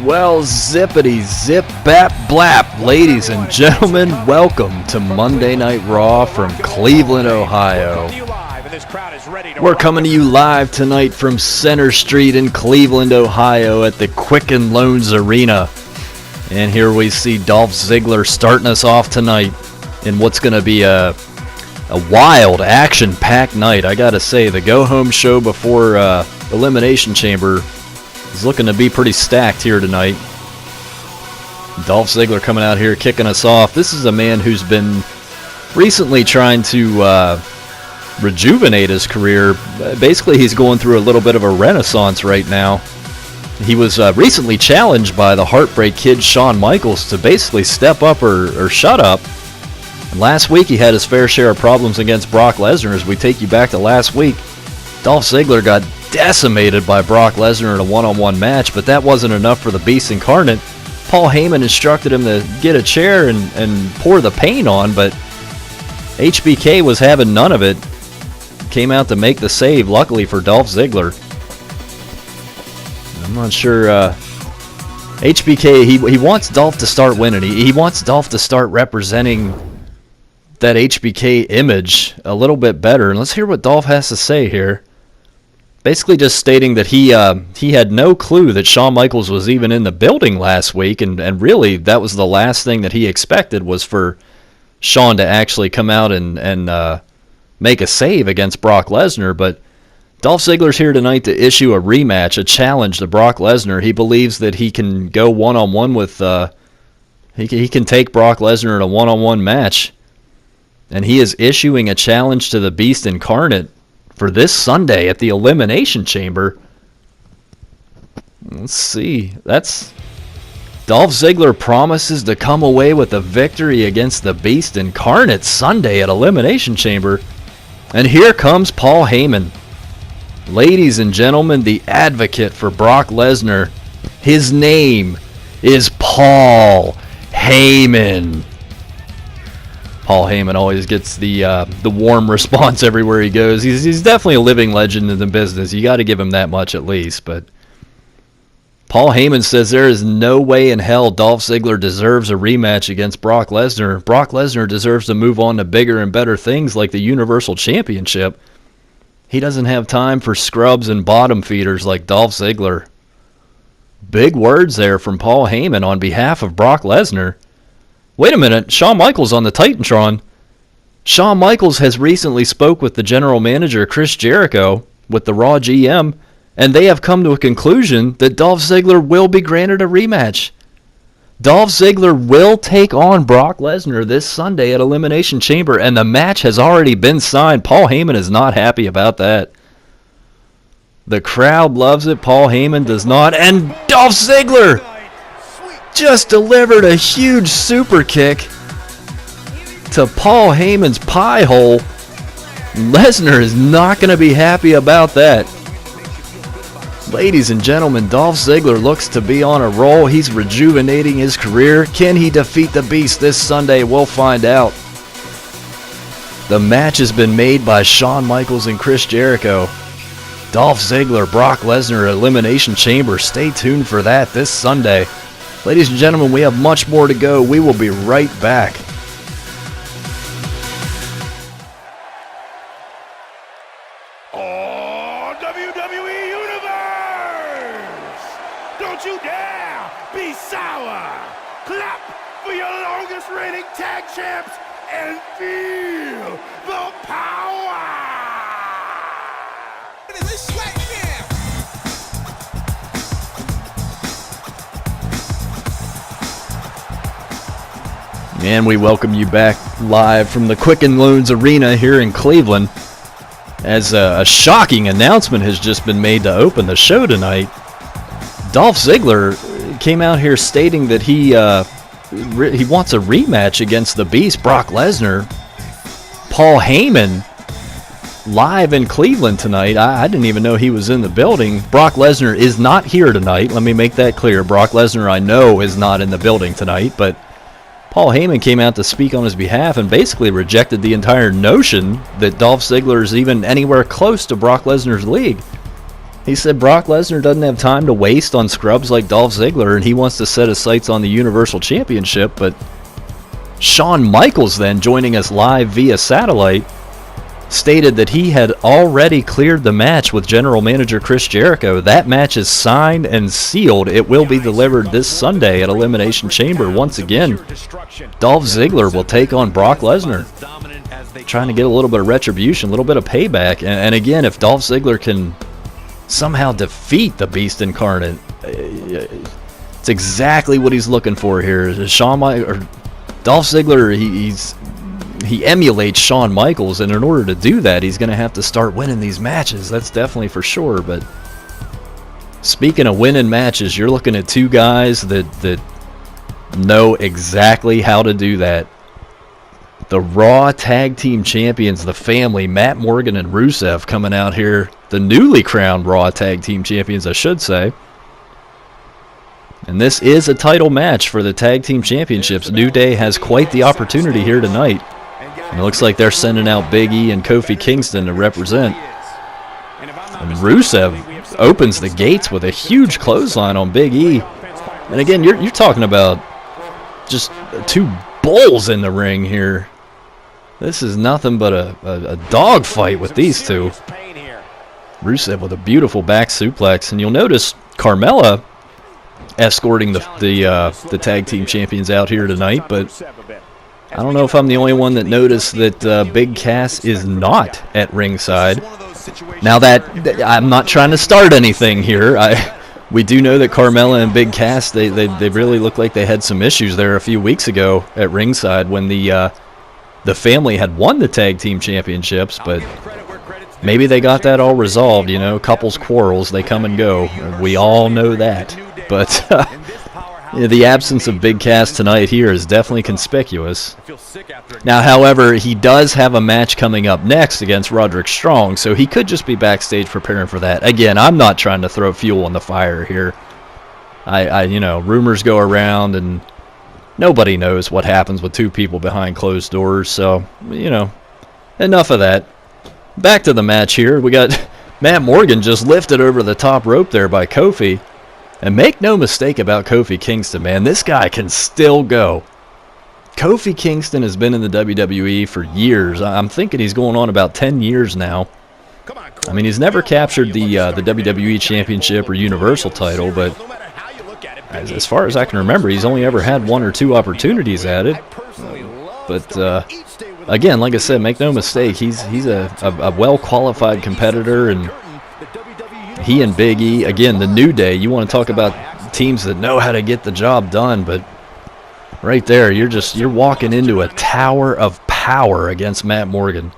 Well, zippity zip bap blap, ladies and gentlemen, welcome to Monday Night Raw from Cleveland, Ohio. We're coming to you live tonight from Center Street in Cleveland, Ohio at the Quicken Loans Arena. And here we see Dolph Ziggler starting us off tonight in what's going to be a wild, action-packed night. I gotta say, the go-home show before Elimination Chamber is looking to be pretty stacked here tonight. Dolph Ziggler coming out here kicking us off. This is a man who's been recently trying to rejuvenate his career. Basically, he's going through a little bit of a renaissance right now. He was recently challenged by the Heartbreak Kid Shawn Michaels to basically step up or shut up. And last week, he had his fair share of problems against Brock Lesnar. As we take you back to last week, Dolph Ziggler got decimated by Brock Lesnar in a one-on-one match, but that wasn't enough for the Beast Incarnate. Paul Heyman instructed him to get a chair and pour the paint on, but HBK was having none of it. Came out to make the save, luckily for Dolph Ziggler. I'm not sure. HBK, he wants Dolph to start winning. He wants Dolph to start representing that HBK image a little bit better. And let's hear what Dolph has to say here. Basically just stating that he had no clue that Shawn Michaels was even in the building last week, and really that was the last thing that he expected was for Shawn to actually come out and make a save against Brock Lesnar. But Dolph Ziggler's here tonight to issue a rematch, a challenge to Brock Lesnar. He believes that he can go one-on-one with he can take Brock Lesnar in a one-on-one match, and he is issuing a challenge to the Beast Incarnate for this Sunday at the Elimination Chamber. Let's see. That's Dolph Ziggler promises to come away with a victory against the Beast Incarnate Sunday at Elimination Chamber. And here comes Paul Heyman. Ladies and gentlemen, the advocate for Brock Lesnar. His name is Paul Heyman. Paul Heyman always gets the warm response everywhere he goes. He's definitely a living legend in the business. You got to give him that much at least. But Paul Heyman says there is no way in hell Dolph Ziggler deserves a rematch against Brock Lesnar. Brock Lesnar deserves to move on to bigger and better things like the Universal Championship. He doesn't have time for scrubs and bottom feeders like Dolph Ziggler. Big words there from Paul Heyman on behalf of Brock Lesnar. Wait a minute, Shawn Michaels on the Titantron. Shawn Michaels has recently spoke with the general manager, Chris Jericho, with the Raw GM, and they have come to a conclusion that Dolph Ziggler will be granted a rematch. Dolph Ziggler will take on Brock Lesnar this Sunday at Elimination Chamber, and the match has already been signed. Paul Heyman is not happy about that. The crowd loves it. Paul Heyman does not. And Dolph Ziggler just delivered a huge super kick to Paul Heyman's pie hole. Lesnar is not going to be happy about that. Ladies and gentlemen, Dolph Ziggler looks to be on a roll. He's rejuvenating his career. Can he defeat the Beast this Sunday? We'll find out. The match has been made by Shawn Michaels and Chris Jericho. Dolph Ziggler, Brock Lesnar, Elimination Chamber. Stay tuned for that this Sunday. Ladies and gentlemen, we have much more to go. We will be right back. Oh, WWE Universe! Don't you dare be sour! Clap for your longest reigning tag champs and feel the power! And we welcome you back live from the Quicken Loans Arena here in Cleveland, as a shocking announcement has just been made to open the show tonight. Dolph Ziggler came out here stating that he wants a rematch against the Beast, Brock Lesnar. Paul Heyman, live in Cleveland tonight. I didn't even know he was in the building. Brock Lesnar is not here tonight. Let me make that clear. Brock Lesnar, I know, is not in the building tonight, but Paul Heyman came out to speak on his behalf and basically rejected the entire notion that Dolph Ziggler is even anywhere close to Brock Lesnar's league. He said Brock Lesnar doesn't have time to waste on scrubs like Dolph Ziggler, and he wants to set his sights on the Universal Championship. But Shawn Michaels, then joining us live via satellite, stated that he had already cleared the match with General Manager Chris Jericho. That match is signed and sealed. It will be delivered this Sunday at Elimination Chamber. Once again, Dolph Ziggler will take on Brock Lesnar, trying to get a little bit of retribution, a little bit of payback. And again, if Dolph Ziggler can somehow defeat the Beast Incarnate, it's exactly what he's looking for here. Dolph Ziggler, he emulates Shawn Michaels, and in order to do that, he's going to have to start winning these matches. That's definitely for sure. But speaking of winning matches, you're looking at two guys that know exactly how to do that. The Raw Tag Team Champions, the family, Matt Morgan and Rusev, coming out here. The newly crowned Raw Tag Team Champions, I should say. And this is a title match for the Tag Team Championships. New Day has quite the opportunity here tonight. And it looks like they're sending out Big E and Kofi Kingston to represent. And Rusev opens the gates with a huge clothesline on Big E. And again, you're talking about just two bulls in the ring here. This is nothing but a dog fight with these two. Rusev with a beautiful back suplex. And you'll notice Carmella escorting the Tag Team Champions out here tonight, but I don't know if I'm the only one that noticed that Big Cass is not at ringside. Now that I'm not trying to start anything here, we do know that Carmella and Big Cass, they really look like they had some issues there a few weeks ago at ringside when the family had won the Tag Team Championships, but maybe they got that all resolved. You know, couples quarrels, they come and go. We all know that. But the absence of Big Cass tonight here is definitely conspicuous. Now, however, he does have a match coming up next against Roderick Strong, so he could just be backstage preparing for that. Again, I'm not trying to throw fuel on the fire here. Rumors go around, and nobody knows what happens with two people behind closed doors. So, enough of that. Back to the match here. We got Matt Morgan just lifted over the top rope there by Kofi. And make no mistake about Kofi Kingston, man. This guy can still go. Kofi Kingston has been in the WWE for years. I'm thinking he's going on about 10 years now. I mean, he's never captured the WWE Championship or Universal title, but as far as I can remember, he's only ever had one or two opportunities at it. But again, like I said, make no mistake, he's a well-qualified competitor, and he and Big E, again, the New Day, you want to talk about teams that know how to get the job done, but right there, you're walking into a tower of power against Matt Morgan.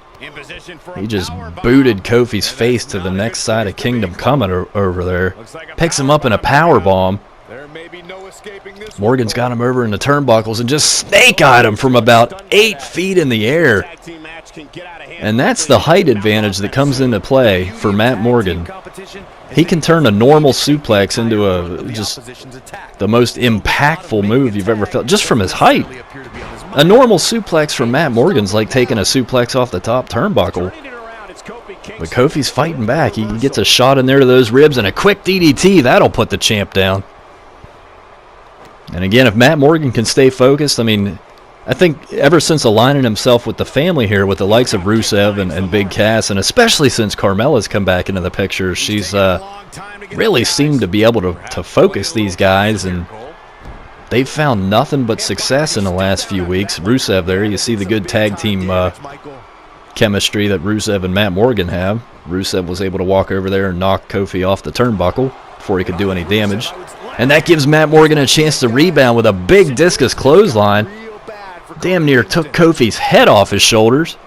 He just booted Kofi's face to the next side of Kingdom Coming over there. Picks him up in a power bomb. Morgan's got him over in the turnbuckles and just snake-eyed him from about 8 feet in the air. And that's the height advantage that comes into play for Matt Morgan. He can turn a normal suplex into just the most impactful move you've ever felt, just from his height. A normal suplex from Matt Morgan's like taking a suplex off the top turnbuckle. But Kofi's fighting back. He gets a shot in there to those ribs and a quick DDT. That'll put the champ down. And again, if Matt Morgan can stay focused, I mean, I think ever since aligning himself with the family here, with the likes of Rusev and Big Cass, and especially since Carmella's come back into the picture, she's really seemed to be able to focus these guys, and they've found nothing but success in the last few weeks. Rusev there, you see the good tag team chemistry that Rusev and Matt Morgan have. Rusev was able to walk over there and knock Kofi off the turnbuckle before he could do any damage. And that gives Matt Morgan a chance to rebound with a big discus clothesline. Damn near took Kofi's head off his shoulders.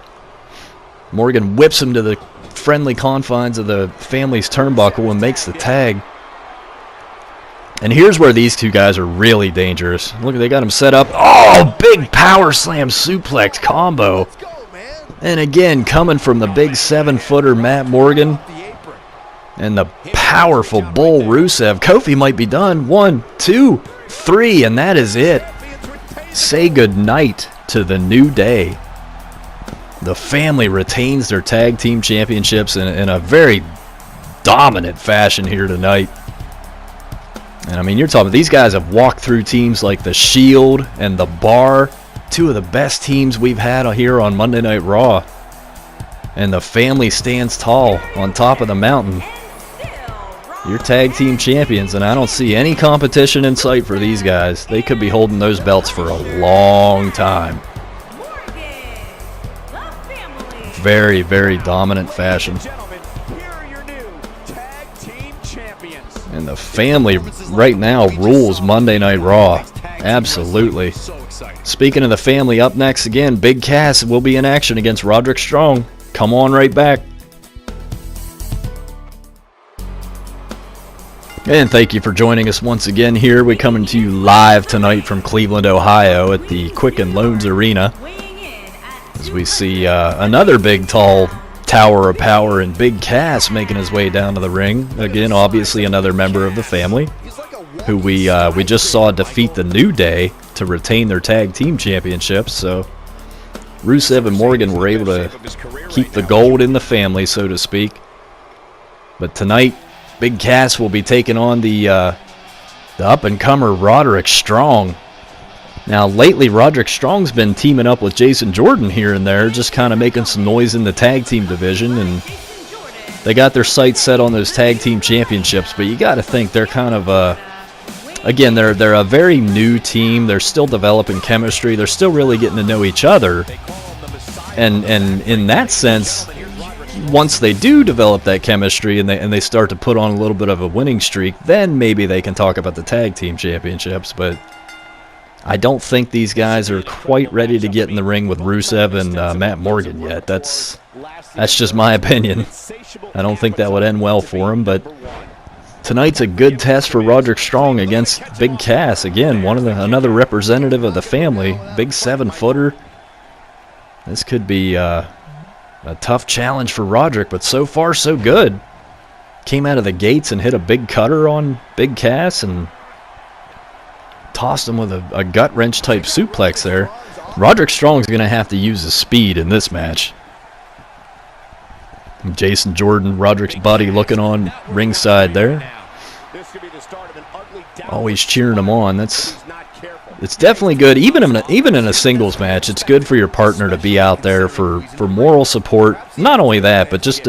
Morgan whips him to the friendly confines of the family's turnbuckle and makes the tag. And here's where these two guys are really dangerous. Look, they got him set up. Oh, big power slam suplex combo. And again, coming from the big 7-footer Matt Morgan and the powerful bull Rusev. Kofi might be done. 1, 2, 3, and that is it. Say goodnight to the New Day. The family retains their tag team championships in a very dominant fashion here tonight. And I mean, you're talking, these guys have walked through teams like the Shield and the Bar, two of the best teams we've had here on Monday Night Raw. And the family stands tall on top of the mountain. You're tag team champions, and I don't see any competition in sight for these guys. They could be holding those belts for a long time. Very, very dominant fashion. And the family right now rules Monday Night Raw. Absolutely. Speaking of the family, up next again, Big Cass will be in action against Roderick Strong. Come on right back. And thank you for joining us once again here. We're coming to you live tonight from Cleveland, Ohio at the Quicken Loans Arena. As we see another big, tall tower of power and Big Cass making his way down to the ring. Again, obviously another member of the family who we just saw defeat the New Day to retain their tag team championships. So Rusev and Morgan were able to keep the gold in the family, so to speak. But tonight, Big Cass will be taking on the up-and-comer Roderick Strong. Now, lately, Roderick Strong's been teaming up with Jason Jordan here and there, just kind of making some noise in the tag team division, and they got their sights set on those tag team championships. But you got to think they're kind of again, they're a very new team. They're still developing chemistry. They're still really getting to know each other, and in that sense, once they do develop that chemistry and they start to put on a little bit of a winning streak, then maybe they can talk about the tag team championships. But I don't think these guys are quite ready to get in the ring with Rusev and Matt Morgan yet. That's just my opinion. I don't think that would end well for him. But tonight's a good test for Roderick Strong against Big Cass. Again, another representative of the family, big 7-footer. This could be a tough challenge for Roderick, but so far so good. Came out of the gates and hit a big cutter on Big Cass and tossed him with a gut-wrench type suplex there. Roderick Strong's going to have to use his speed in this match. Jason Jordan, Roderick's buddy, looking on ringside there. Always cheering him on. It's definitely good. Even in a singles match, it's good for your partner to be out there for moral support. Not only that, but just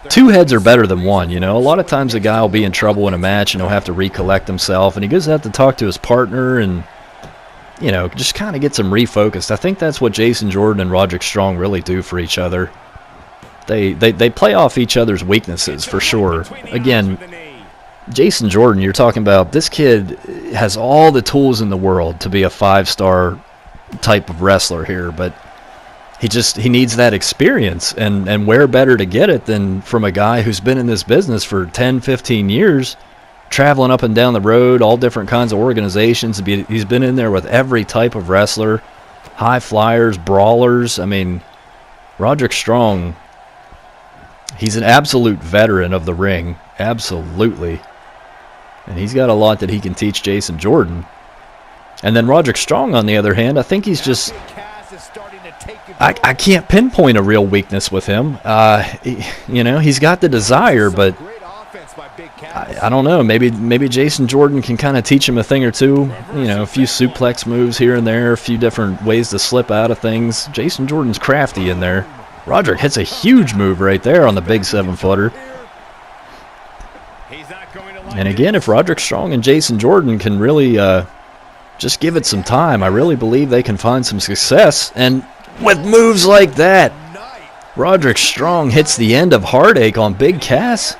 two heads are better than one, you know. A lot of times a guy will be in trouble in a match and he'll have to recollect himself, and he goes out to talk to his partner and, you know, just kind of gets him refocused. I think that's what Jason Jordan and Roderick Strong really do for each other. They play off each other's weaknesses for sure. Again, Jason Jordan, you're talking about, this kid has all the tools in the world to be a 5-star type of wrestler here, but he needs that experience, and where better to get it than from a guy who's been in this business for 10, 15 years, traveling up and down the road, all different kinds of organizations. He's been in there with every type of wrestler, high flyers, brawlers. I mean, Roderick Strong, he's an absolute veteran of the ring, absolutely. And he's got a lot that he can teach Jason Jordan. And then Roderick Strong, on the other hand, I think he's just, I can't pinpoint a real weakness with him. You know, he's got the desire, but I don't know. Maybe Jason Jordan can kind of teach him a thing or two. You know, a few suplex moves here and there, a few different ways to slip out of things. Jason Jordan's crafty in there. Roderick hits a huge move right there on the big 7-footer. And again, if Roderick Strong and Jason Jordan can really just give it some time, I really believe they can find some success. And with moves like that, Roderick Strong hits the end of Heartache on Big Cass.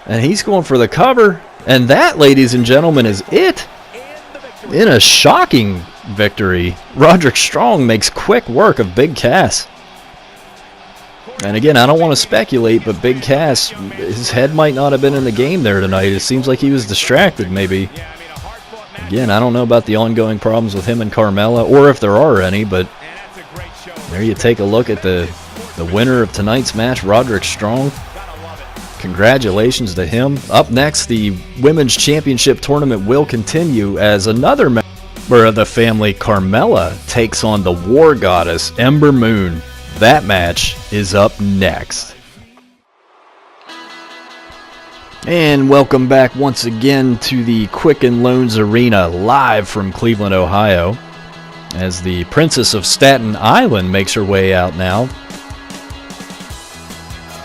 And he's going for the cover. And that, ladies and gentlemen, is it. In a shocking victory, Roderick Strong makes quick work of Big Cass. And again, I don't want to speculate, but Big Cass, his head might not have been in the game there tonight. It seems like he was distracted, maybe. Again, I don't know about the ongoing problems with him and Carmella, or if there are any, but there you take a look at the winner of tonight's match, Roderick Strong. Congratulations to him. Up next, the Women's Championship Tournament will continue as another member of the family, Carmella, takes on the War Goddess, Ember Moon. That match is up next. And welcome back once again to the Quicken Loans Arena, live from Cleveland, Ohio, as the Princess of Staten Island makes her way out now.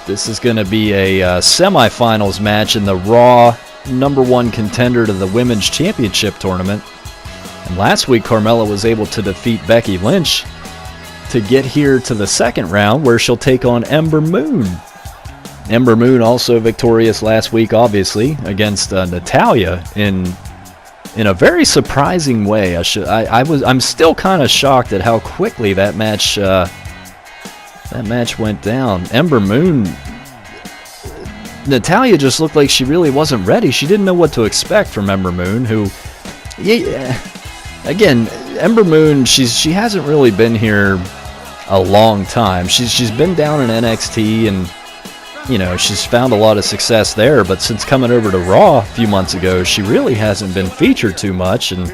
This is going to be a semifinals match in the Raw #1 contender to the Women's Championship Tournament. And last week, Carmella was able to defeat Becky Lynch to get here to the second round, where she'll take on Ember Moon. Ember Moon also victorious last week, obviously, against Natalya in a very surprising way. I'm still kind of shocked at how quickly that match went down. Ember Moon, Natalya just looked like she really wasn't ready. She didn't know what to expect from Ember Moon, who, again, Ember Moon, she hasn't really been here a long time. She's been down in NXT, and she's found a lot of success there, but since coming over to Raw a few months ago, she really hasn't been featured too much, and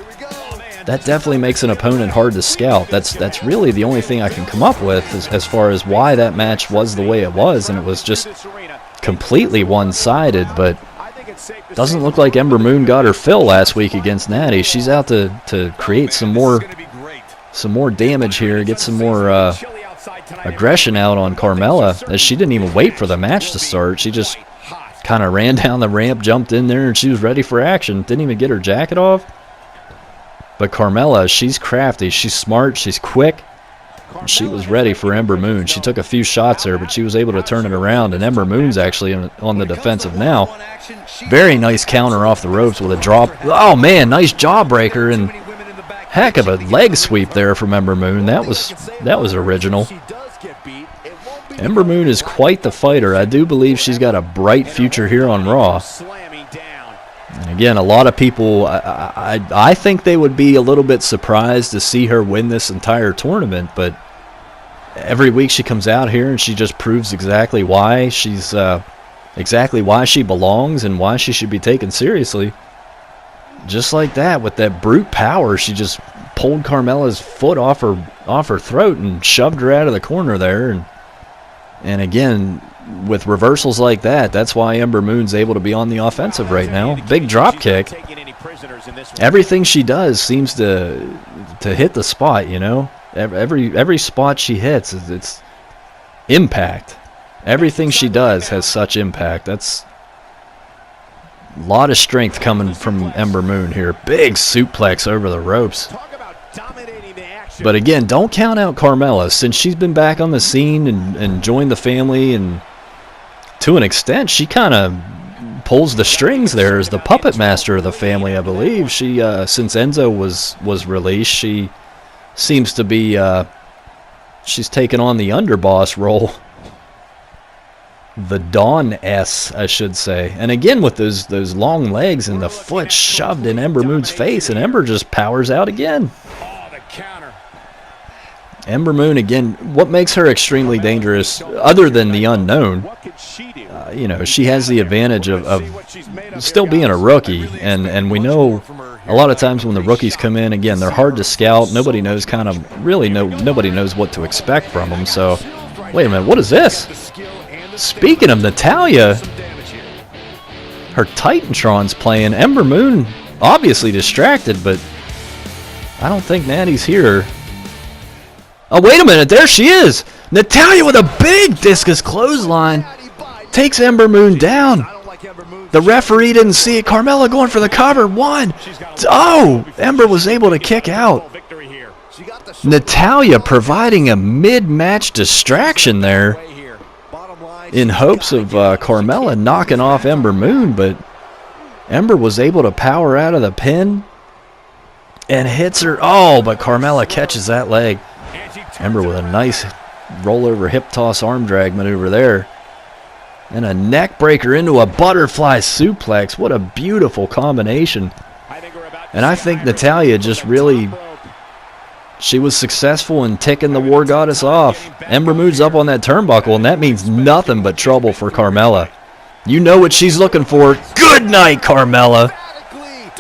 that definitely makes an opponent hard to scout. That's really the only thing I can come up with as far as why that match was the way it was, and it was just completely one-sided, but doesn't look like Ember Moon got her fill last week against Natty. She's out to create some more damage here, get some more aggression out on Carmella, as she didn't even wait for the match to start. She just kind of ran down the ramp, jumped in there, and she was ready for action. Didn't even get her jacket off. But Carmella, she's crafty, she's smart, she's quick. She was ready for Ember Moon. She took a few shots there, but she was able to turn it around, and Ember Moon's actually on the defensive now. Very nice counter off the ropes with a drop. Oh man, nice jawbreaker, and heck of a leg sweep there from Ember Moon. That was original. Ember Moon is quite the fighter. I do believe she's got a bright future here on Raw. And again, a lot of people, I think they would be a little bit surprised to see her win this entire tournament, but every week she comes out here and she just proves exactly why she belongs and why she should be taken seriously. Just like that, with that brute power, she just pulled Carmella's foot off her throat and shoved her out of the corner there. And again, with reversals like that, that's why Ember Moon's able to be on the offensive right now. Big drop kick. Everything she does seems to hit the spot, Every spot she hits, it's impact. Everything she does has such impact. That's a lot of strength coming from Ember Moon here. Big suplex over the ropes. But again, don't count out Carmella, since she's been back on the scene and joined the family, and to an extent, she kind of pulls the strings there as the puppet master of the family, I believe. She, since Enzo was released, she seems to be, she's taken on the underboss role. The Dawn-S, I should say. And again, with those long legs and the foot shoved in Ember Moon's face, and Ember just powers out again. Ember Moon, again, what makes her extremely dangerous, other than the unknown, she has the advantage of still being a rookie, and we know a lot of times when the rookies come in, again, they're hard to scout. Nobody knows nobody knows what to expect from them. So, wait a minute, what is this? Speaking of Natalya, her Titantron's playing. Ember Moon, obviously distracted, but I don't think Natty's here. Oh, wait a minute, there she is! Natalya with a big discus clothesline takes Ember Moon down. The referee didn't see it. Carmella going for the cover. One. Oh, Ember was able to kick out. Natalya providing a mid-match distraction there in hopes of Carmella knocking off Ember Moon, but Ember was able to power out of the pin and hits her. Oh, but Carmella catches that leg. Ember with a nice rollover hip toss arm drag maneuver there. And a neck breaker into a butterfly suplex. What a beautiful combination. And I think Natalya just really, she was successful in ticking the War Goddess off. Ember moves up on that turnbuckle, and that means nothing but trouble for Carmella. You know what she's looking for. Good night, Carmella.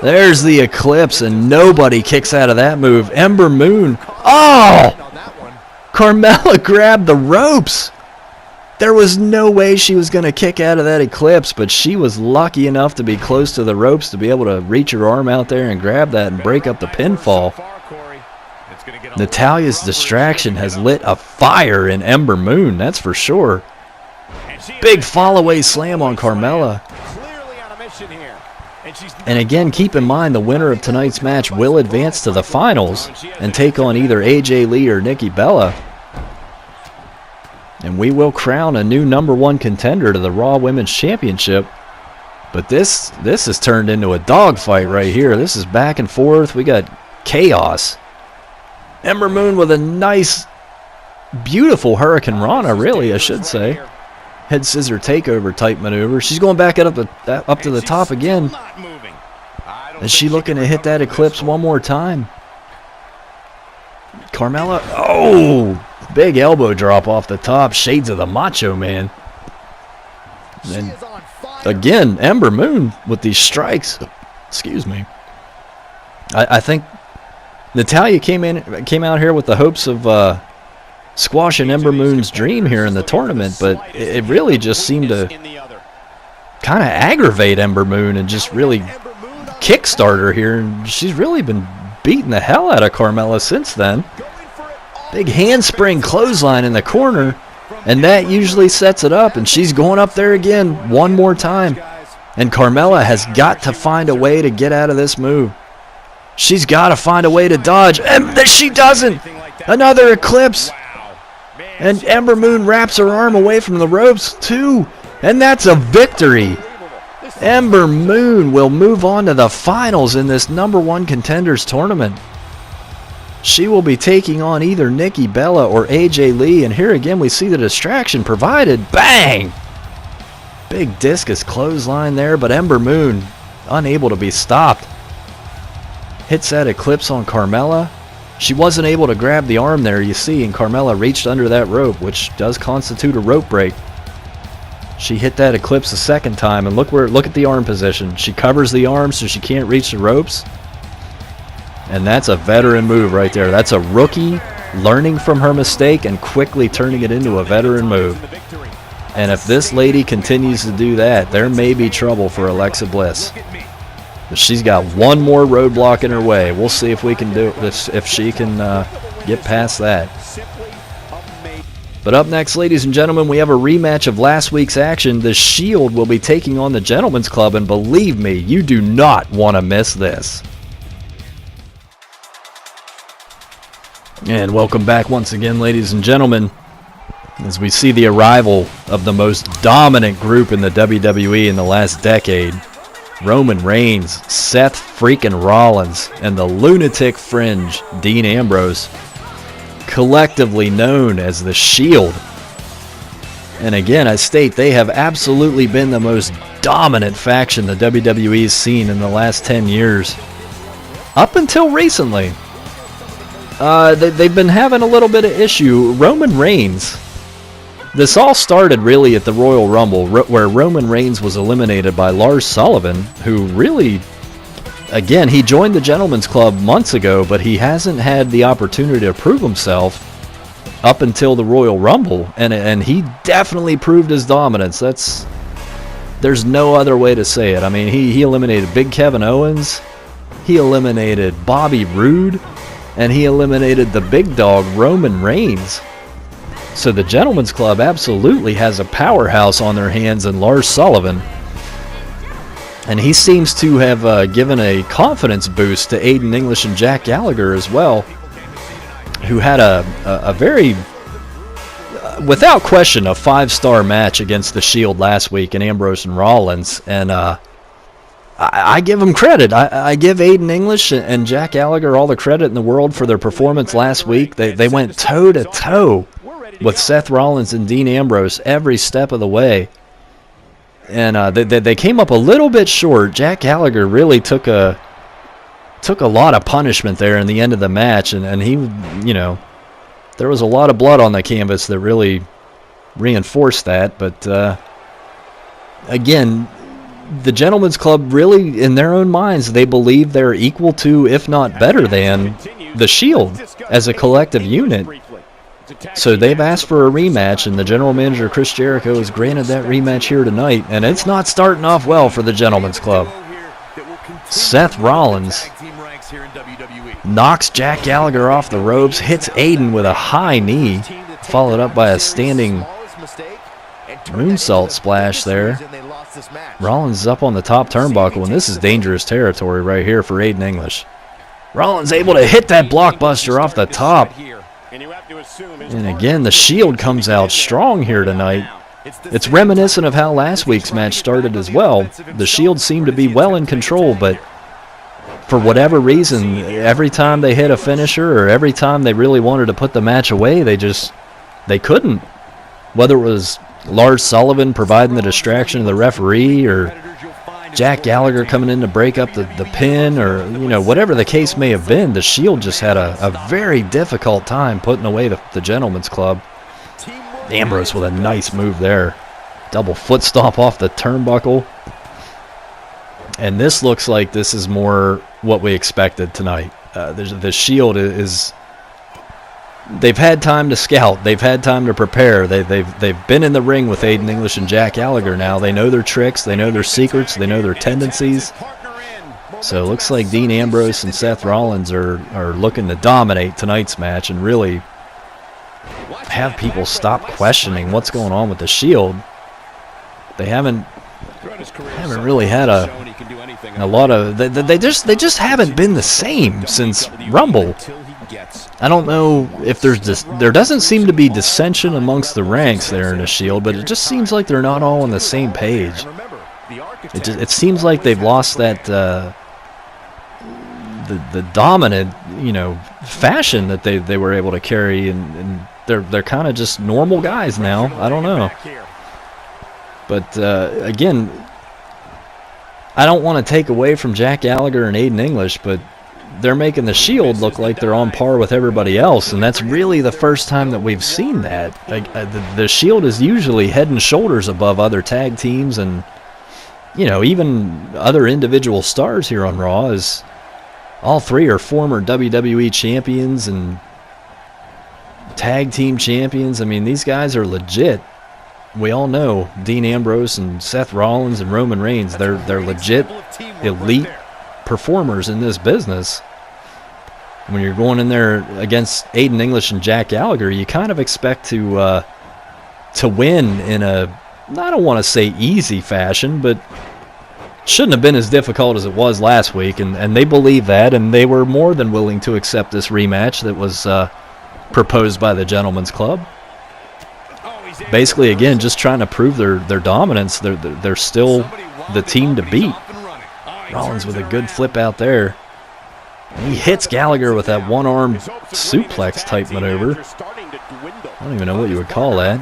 There's the Eclipse, and nobody kicks out of that move. Ember Moon. Oh! Carmella grabbed the ropes. There was no way she was going to kick out of that Eclipse, but she was lucky enough to be close to the ropes to be able to reach her arm out there and grab that and break up the pinfall. Natalya's distraction has lit a fire in Ember Moon, that's for sure. Big fall-away slam on Carmella. And again, keep in mind the winner of tonight's match will advance to the finals and take on either AJ Lee or Nikki Bella. And we will crown a new #1 contender to the Raw Women's Championship. But this has turned into a dogfight right here. This is back and forth. We got chaos. Ember Moon with a nice, beautiful Hurricane Rana, really, I should say. Head scissor takeover type maneuver. She's going back up to the top again. Is she looking to hit that Eclipse one more time? Carmella, oh, big elbow drop off the top. Shades of the Macho Man. And again, Ember Moon with these strikes. Excuse me. I think Natalya came out here with the hopes of squashing Ember Moon's dream here in the tournament, but it really just seemed to kind of aggravate Ember Moon and just really kickstart her here. And she's really been beating the hell out of Carmella since then. Big handspring clothesline in the corner, and that usually sets it up, and she's going up there again one more time. And Carmella has got to find a way to get out of this move. She's got to find a way to dodge, and she doesn't. Another Eclipse. And Ember Moon wraps her arm away from the ropes, too. And that's a victory. Ember Moon will move on to the finals in this #1 contenders tournament. She will be taking on either Nikki Bella or AJ Lee. And here again we see the distraction provided. Bang! Big discus clothesline there, but Ember Moon unable to be stopped. Hits that Eclipse on Carmella. She wasn't able to grab the arm there, you see, and Carmella reached under that rope, which does constitute a rope break. She hit that Eclipse a second time, and look at the arm position. She covers the arm so she can't reach the ropes. And that's a veteran move right there. That's a rookie learning from her mistake and quickly turning it into a veteran move. And if this lady continues to do that, there may be trouble for Alexa Bliss. But she's got one more roadblock in her way. We'll see if we can do this, if she can get past that. But up next, ladies and gentlemen, we have a rematch of last week's action. The Shield will be taking on the Gentlemen's Club, and believe me, you do not want to miss this. And welcome back once again, ladies and gentlemen, as we see the arrival of the most dominant group in the WWE in the last decade. Roman Reigns, Seth freaking Rollins, and the lunatic fringe, Dean Ambrose, collectively known as the Shield. And again, I state they have absolutely been the most dominant faction the WWE's seen in the last 10 years. Up until recently. They've been having a little bit of issue. Roman Reigns. This all started really at the Royal Rumble, where Roman Reigns was eliminated by Lars Sullivan, who really, again, he joined the Gentlemen's Club months ago, but he hasn't had the opportunity to prove himself up until the Royal Rumble, and he definitely proved his dominance. There's no other way to say it. I mean, he eliminated Big Kevin Owens, he eliminated Bobby Roode, and he eliminated the big dog Roman Reigns. So the Gentlemen's Club absolutely has a powerhouse on their hands in Lars Sullivan. And he seems to have given a confidence boost to Aiden English and Jack Gallagher as well, who had a very, without question, a 5-star match against the Shield last week in Ambrose and Rollins. And I give them credit. I give Aiden English and Jack Gallagher all the credit in the world for their performance last week. They went toe-to-toe with Seth Rollins and Dean Ambrose every step of the way. And they came up a little bit short. Jack Gallagher really took a lot of punishment there in the end of the match, and he, there was a lot of blood on the canvas that really reinforced that. But again, the Gentlemen's Club really, in their own minds, they believe they're equal to, if not better than, the Shield as a collective unit. So they've asked for a rematch, and the general manager, Chris Jericho, has granted that rematch here tonight, and it's not starting off well for the Gentlemen's Club. Seth Rollins knocks Jack Gallagher off the ropes, hits Aiden with a high knee, followed up by a standing moonsault splash there. Rollins is up on the top turnbuckle, and this is dangerous territory right here for Aiden English. Rollins able to hit that blockbuster off the top. And again, the Shield comes out strong here tonight. It's reminiscent of how last week's match started as well. The Shield seemed to be well in control, but for whatever reason, every time they hit a finisher or every time they really wanted to put the match away, they couldn't. Whether it was Lars Sullivan providing the distraction of the referee, or Jack Gallagher coming in to break up the pin, or whatever the case may have been, the Shield just had a very difficult time putting away the Gentlemen's Club. Ambrose with a nice move there. Double foot stomp off the turnbuckle. And this looks like this is more what we expected tonight. The Shield is... They've had time to scout. They've had time to prepare. They've been in the ring with Aiden English and Jack Gallagher now. They know their tricks. They know their secrets. They know their tendencies. So it looks like Dean Ambrose and Seth Rollins are looking to dominate tonight's match and really have people stop questioning what's going on with the Shield. They haven't really had a lot of... They just haven't been the same since Rumble. I don't know if there doesn't seem to be dissension amongst the ranks there in the Shield, but it just seems like they're not all on the same page. It seems like they've lost that the dominant fashion that they were able to carry, and they're kind of just normal guys now. I don't know, but again, I don't want to take away from Jack Gallagher and Aiden English, but they're making the Shield look like they're on par with everybody else, and that's really the first time that we've seen that. The Shield is usually head and shoulders above other tag teams and, even other individual stars here on Raw, as all three are former WWE champions and tag team champions. I mean, these guys are legit. We all know Dean Ambrose and Seth Rollins and Roman Reigns. They're legit elite performers in this business. When you're going in there against Aiden English and Jack Gallagher, you kind of expect to win in a, I don't want to say easy fashion, but shouldn't have been as difficult as it was last week, and they believe that, and they were more than willing to accept this rematch that was proposed by the Gentlemen's Club. Basically, again, just trying to prove their dominance. They're still the team to beat. Rollins with a good flip out there. He hits Gallagher with that one-arm suplex type maneuver. I don't even know what you would call that.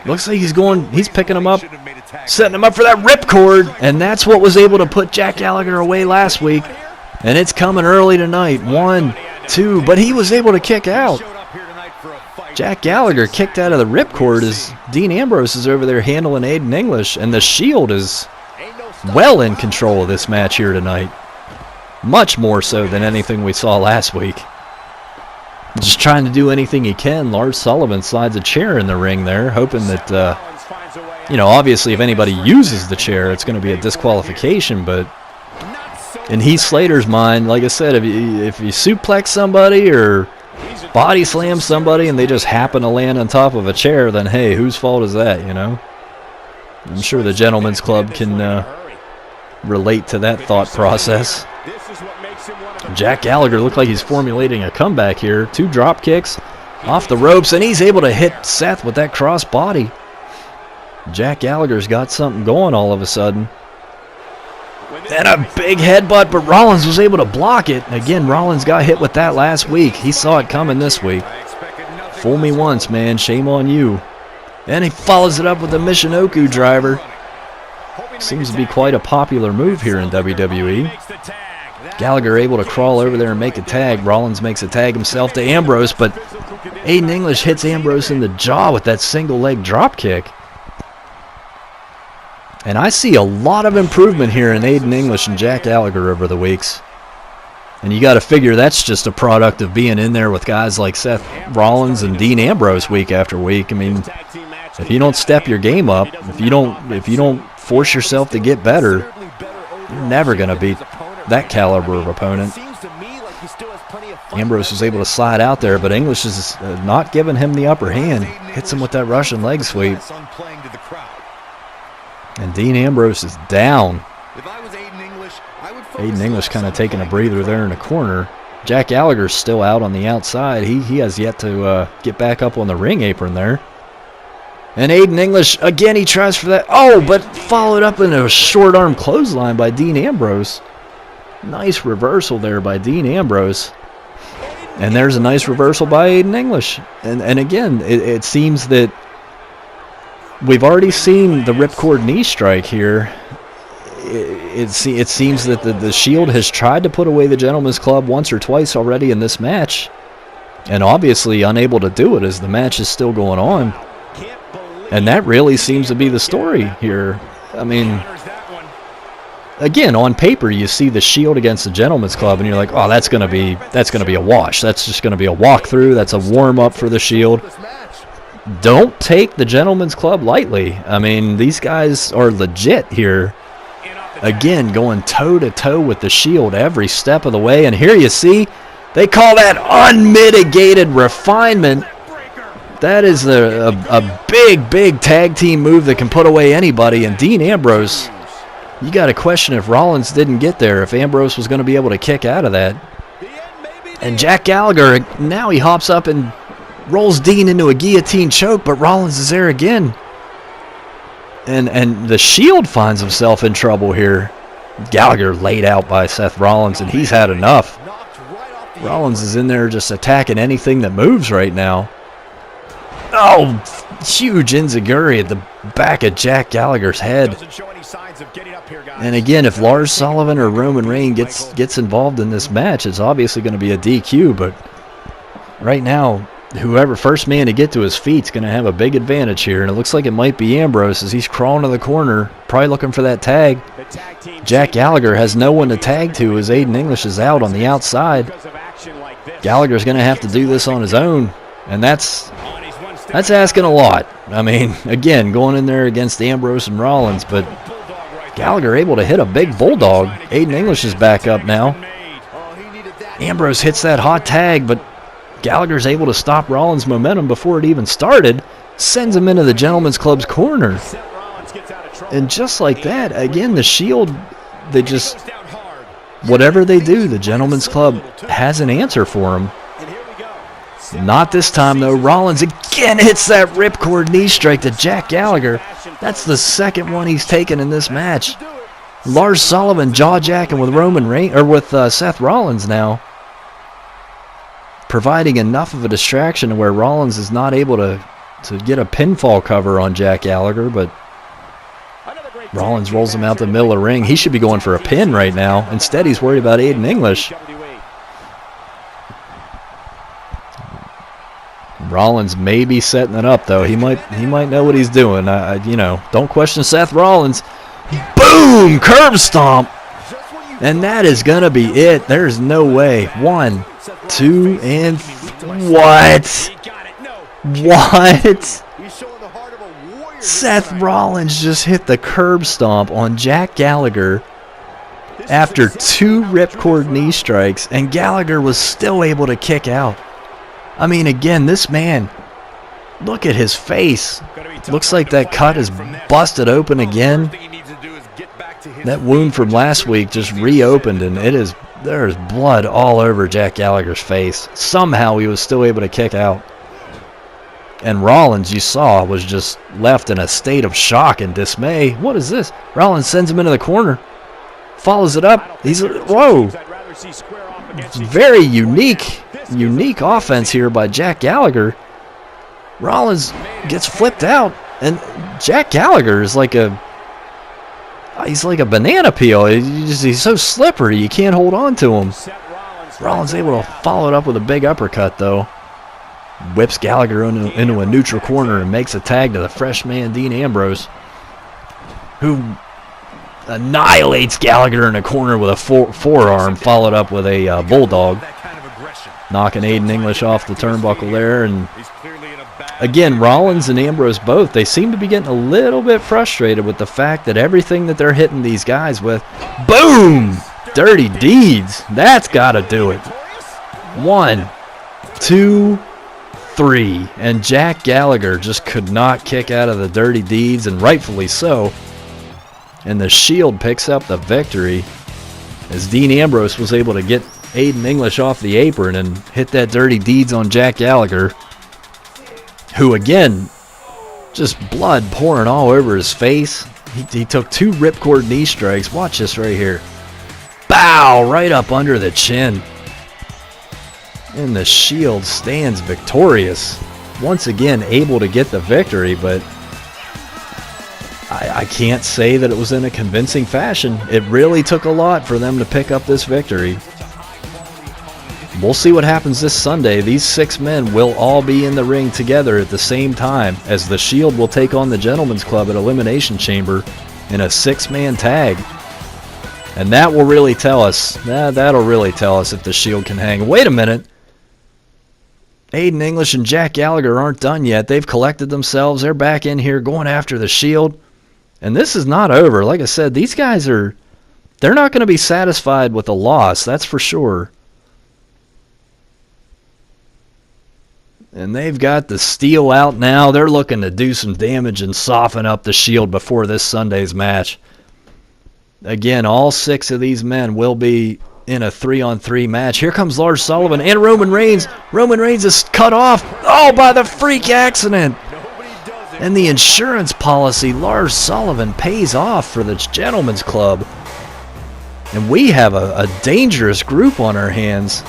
Looks like he's picking him up, setting him up for that ripcord, and that's what was able to put Jack Gallagher away last week. And it's coming early tonight. 1, 2, but he was able to kick out. Jack Gallagher kicked out of the ripcord as Dean Ambrose is over there handling Aiden English, and the Shield is well in control of this match here tonight. Much more so than anything we saw last week. Just trying to do anything he can. Lars Sullivan slides a chair in the ring there, hoping that, obviously if anybody uses the chair, it's going to be a disqualification, but in Heath Slater's mind, like I said, if you suplex somebody or body slam somebody and they just happen to land on top of a chair, then hey, whose fault is that, I'm sure the Gentlemen's Club can relate to that thought process. Jack Gallagher looked like he's formulating a comeback here. 2 drop kicks off the ropes, and he's able to hit Seth with that cross body. Jack Gallagher's got something going all of a sudden. And a big headbutt, but Rollins was able to block it. Again, Rollins got hit with that last week. He saw it coming this week. Fool me once, man. Shame on you. And he follows it up with the Michinoku driver. Seems to be quite a popular move here in WWE. Gallagher able to crawl over there and make a tag. Rollins makes a tag himself to Ambrose, but Aiden English hits Ambrose in the jaw with that single leg drop kick. And I see a lot of improvement here in Aiden English and Jack Gallagher over the weeks. And you got to figure that's just a product of being in there with guys like Seth Rollins and Dean Ambrose week after week. I mean, if you don't step your game up, if you don't force yourself to get better, you're never going to beat that caliber of opponent. Ambrose was able to slide out there, but English is not giving him the upper hand. Hits him with that Russian leg sweep. And Dean Ambrose is down. Aiden English kind of taking a breather there in the corner. Jack Gallagher's still out on the outside. He has yet to get back up on the ring apron there. And Aiden English, again, he tries for that. Oh, but followed up in a short arm clothesline by Dean Ambrose. Nice reversal there by Dean Ambrose. And there's a nice reversal by Aiden English. And again, it seems that we've already seen the ripcord knee strike here. It seems that the Shield has tried to put away the Gentleman's Club once or twice already in this match. And obviously unable to do it as the match is still going on. And that really seems to be the story here. I mean, again, on paper you see the Shield against the Gentleman's Club and you're like, oh, that's gonna be a wash. That's just gonna be a walkthrough. That's a warm-up for the Shield. Don't take the Gentleman's Club lightly. I mean, these guys are legit here. Again, going toe-to-toe with the Shield every step of the way. And here you see, they call that unmitigated refinement. That is a big, big tag team move that can put away anybody. And Dean Ambrose, you got to question if Rollins didn't get there, if Ambrose was going to be able to kick out of that. And Jack Gallagher, now he hops up and rolls Dean into a guillotine choke, but Rollins is there again. And the Shield finds himself in trouble here. Gallagher laid out by Seth Rollins, and he's had enough. Rollins is in there just attacking anything that moves right now. Oh, huge enziguri at the back of Jack Gallagher's head. And again, if Lars Sullivan or Roman Reigns gets involved in this match, it's obviously going to be a DQ, but right now, whoever first man to get to his feet is going to have a big advantage here, and it looks like it might be Ambrose as he's crawling to the corner, probably looking for that tag. Jack Gallagher has no one to tag to as Aiden English is out on the outside. Gallagher's going to have to do this on his own, and that's asking a lot. I mean, again, going in there against Ambrose and Rollins, but Gallagher able to hit a big bulldog. Aiden English is back up now. Ambrose hits that hot tag, but Gallagher's able to stop Rollins' momentum before it even started, sends him into the Gentleman's Club's corner. And just like that, again, the Shield, they just, whatever they do, the Gentleman's Club has an answer for him. Not this time, though. Rollins again hits that ripcord knee strike to Jack Gallagher. That's the second one he's taken in this match. Lars Sullivan jaw-jacking with Roman Reigns, or with Seth Rollins now, providing enough of a distraction to where Rollins is not able to get a pinfall cover on Jack Gallagher, but Rollins rolls him out the middle of the ring. He should be going for a pin right now. Instead, he's worried about Aiden English. Rollins may be setting it up, though. He might know what he's doing. Don't question Seth Rollins. Boom! Curb stomp! And that is going to be it. There's no way. 1, 2, and what? What? Seth Rollins just hit the curb stomp on Jack Gallagher after 2 ripcord knee strikes, and Gallagher was still able to kick out. I mean, again, this man, look at his face. Looks like that cut is busted open again. That wound from last week just reopened, and there's blood all over Jack Gallagher's face. Somehow he was still able to kick out. And Rollins, you saw, was just left in a state of shock and dismay. What is this? Rollins sends him into the corner. Follows it up. Whoa. Very unique offense here by Jack Gallagher. Rollins gets flipped out, and Jack Gallagher is he's like a banana peel. He's so slippery, you can't hold on to him. Rollins able to follow it up with a big uppercut, though. Whips Gallagher into a neutral corner and makes a tag to the fresh man, Dean Ambrose, who, annihilates Gallagher in a corner with a forearm, followed up with a bulldog, knocking Aiden English off the turnbuckle there. And again, Rollins and Ambrose both, they seem to be getting a little bit frustrated with the fact that everything that they're hitting these guys with, boom! Dirty deeds. That's got to do it. 1, 2, 3. And Jack Gallagher just could not kick out of the dirty deeds, and rightfully so. And the Shield picks up the victory as Dean Ambrose was able to get Aiden English off the apron and hit that dirty deeds on Jack Gallagher, who again, just blood pouring all over his face. He took 2 ripcord knee strikes. Watch this right here. Bow! Right up under the chin. And the Shield stands victorious. Once again, able to get the victory, but I can't say that it was in a convincing fashion. It really took a lot for them to pick up this victory. We'll see what happens this Sunday. These 6 men will all be in the ring together at the same time, as the Shield will take on the Gentlemen's Club at Elimination Chamber in a 6-man tag. And that will really tell us, that'll really tell us if the Shield can hang. Wait a minute. Aiden English and Jack Gallagher aren't done yet. They've collected themselves. They're back in here going after the Shield. And this is not over. Like I said, these guys they're not going to be satisfied with a loss, that's for sure. And they've got the steel out now. They're looking to do some damage and soften up the Shield before this Sunday's match. Again, all 6 of these men will be in a 3-on-3 match. Here comes Lars Sullivan and Roman Reigns. Roman Reigns is cut off. Oh, by the freak accident. And the insurance policy, Lars Sullivan, pays off for the Gentlemen's Club. And we have a dangerous group on our hands.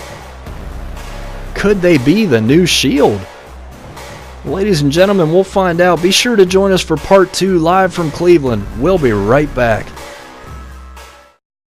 Could they be the new Shield? Ladies and gentlemen, we'll find out. Be sure to join us for part 2 live from Cleveland. We'll be right back.